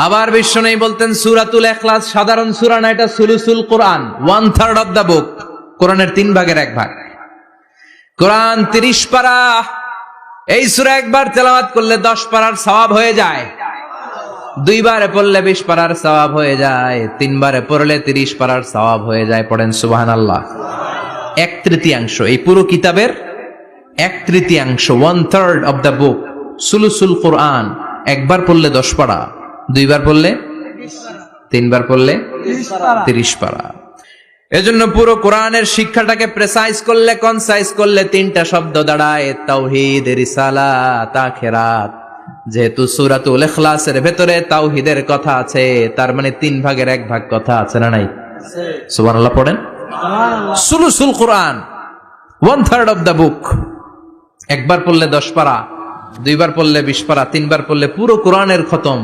আবার বিশ্বনবী বলতেন সূরাতুল ইখলাস সাধারণ সূরা না, এটা সুলুসুল কোরআন, 1/3 অফ দা বুক, কোরআনের 3 ভাগের 1 ভাগ। কোরআন 30 পারা, এই সূরা একবার তেলাওয়াত করলে 10 পারার সওয়াব হয়ে যায়, 2 বারে পড়লে 20 পারার সওয়াব হয়ে যায়, 3 বারে পড়লে 30 পারার সওয়াব হয়ে যায়। পড়েন সুবহানাল্লাহ। 1/3 এই পুরো কিতাবের 1/3, 1/3 অফ দা বুক সুলুসুল কোরআন, একবার পড়লে 10 পারা, 2 বার পড়লে 3 বার পড়লে 30 পারা। এজন্য পুরো কোরআনের শিক্ষাটাকে প্রেসাইজ করলে, কনসাইজ করলে 3টা শব্দ দাঁড়ায়, তাওহীদ, রিসালাত, আখিরাত। যেহেতু সূরাতুল ইখলাসের ভেতরে তাওহীদের কথা আছে, তার মানে 3 ভাগের 1 ভাগ কথা আছে না নাই? সুবহানাল্লাহ পড়েন। সুলুসুল কোরআন, 1/3 অফ দা বুক, একবার পড়লে 10 পারা, 2 বার পড়লে 20 পারা, 3 বার পড়লে পুরো কোরআনের খতম।